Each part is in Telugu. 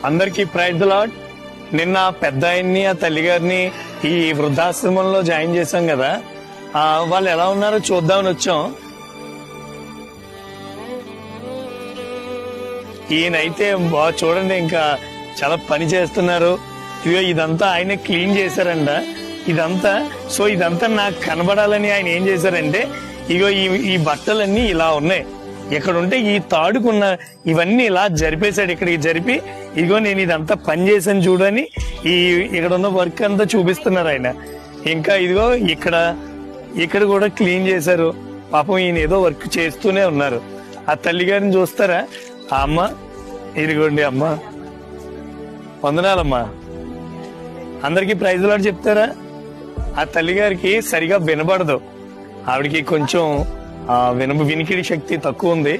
అందరికీ ప్రైజ్ ది లార్డ్. నిన్న పెద్ద ఆయన్ని ఆ తల్లి గారిని ఈ వృద్ధాశ్రమంలో జాయిన్ చేశాం కదా, వాళ్ళు ఎలా ఉన్నారో చూద్దామని వచ్చాం. ఈయనైతే చూడండి, ఇంకా చాలా పని చేస్తున్నారు. ఇదిగో ఇదంతా ఆయన క్లీన్ చేశారంట ఇదంతా. సో ఇదంతా నాకు కనబడాలని ఆయన ఏం చేశారంటే, ఇగో ఈ బట్టలన్నీ ఇలా ఉన్నాయి, ఇక్కడ ఉంటే ఈ తాడుకున్న ఇవన్నీ ఇలా జరిపేశాడు. ఇక్కడికి జరిపి ఇదిగో నేను ఇదంతా పని చేశాను చూడని ఇక్కడ ఉన్న వర్క్ అంతా చూపిస్తున్నారు ఆయన. ఇంకా ఇదిగో ఇక్కడ కూడా క్లీన్ చేశారు. పాపం ఈయన ఏదో వర్క్ చేస్తూనే ఉన్నారు. ఆ తల్లి గారిని చూస్తారా? ఆ అమ్మ, ఇదిగోండి అమ్మ, వందనాలమ్మా. అందరికి ప్రైజ్ లార్డ్ చెప్తారా? ఆ తల్లి గారికి సరిగా వినబడదు, ఆవిడికి కొంచెం వినికిడి శక్తి తక్కువ ఉంది.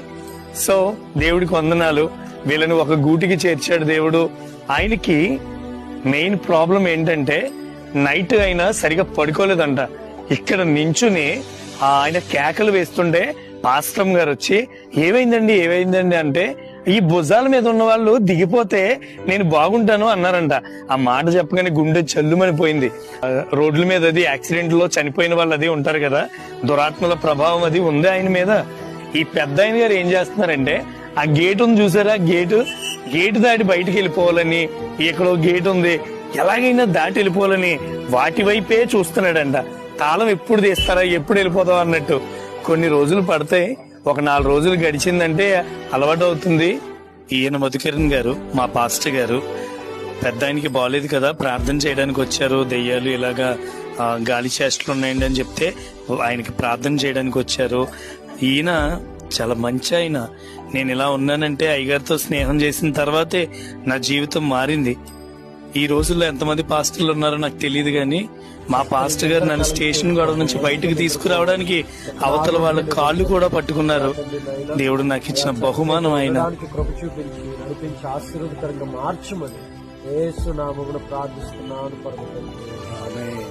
సో దేవుడికి వందనాలు, వీళ్ళని ఒక గూటికి చేర్చాడు దేవుడు. ఆయనకి మెయిన్ ప్రాబ్లం ఏంటంటే నైట్ అయినా సరిగా పడుకోలేదంట. ఇక్కడ నించుని ఆయన కేకలు వేస్తుంటే పాస్టమ్ గారు వచ్చి ఏమైందండి అంటే, ఈ భుజాల మీద ఉన్న వాళ్ళు దిగిపోతే నేను బాగుంటాను అన్నారంట. ఆ మాట చెప్పగానే గుండె చల్లుమనిపోయింది. రోడ్ల మీద అది యాక్సిడెంట్ లో చనిపోయిన వాళ్ళు అది ఉంటారు కదా, దురాత్మల ప్రభావం అది ఉంది ఆయన మీద. ఈ పెద్ద ఆయన గారు ఏం చేస్తున్నారంటే, ఆ గేట్ ఉంది చూసారా, గేటు దాటి బయటికి వెళ్ళిపోవాలని, ఎక్కడో గేట్ ఉంది ఎలాగైనా దాటి వెళ్ళిపోవాలని వాటి వైపే చూస్తున్నాడంట. తాళం ఎప్పుడు తీస్తారా, ఎప్పుడు వెళ్ళిపోతాం అన్నట్టు. కొన్ని రోజులు పడతాయి, ఒక 4 రోజులు గడిచిందంటే అలవాటు అవుతుంది. ఈయన మధుకిరణ్ గారు, మా పాస్టర్ గారు, పెద్ద ఆయనకి బాగాలేదు కదా, ప్రార్థన చేయడానికి వచ్చారు. దెయ్యాలు ఇలాగా గాలి చేష్టలు ఉన్నాయండి అని చెప్తే ఆయనకి ప్రార్థన చేయడానికి వచ్చారు. ఈయన చాలా మంచి ఆయన. నేను ఇలా ఉన్నానంటే అయ్యగారితో స్నేహం చేసిన తర్వాతే నా జీవితం మారింది. ఈ రోజుల్లో ఎంతమంది పాస్టర్లు ఉన్నారో నాకు తెలియదు, కానీ మా పాస్టర్ గారు నన్ను స్టేషన్ గొడవ నుంచి బయటకు తీసుకురావడానికి అవతల వాళ్ళ కాళ్ళు కూడా పట్టుకున్నారు. దేవుడు నాకు ఇచ్చిన బహుమానం ఆయన. కృప చూపించి నడిపించి ఆశీర్వాదకరంగా మార్చమని యేసు నామమున ప్రార్థిస్తున్నాను పరమ తండ్రి. ఆమేన్.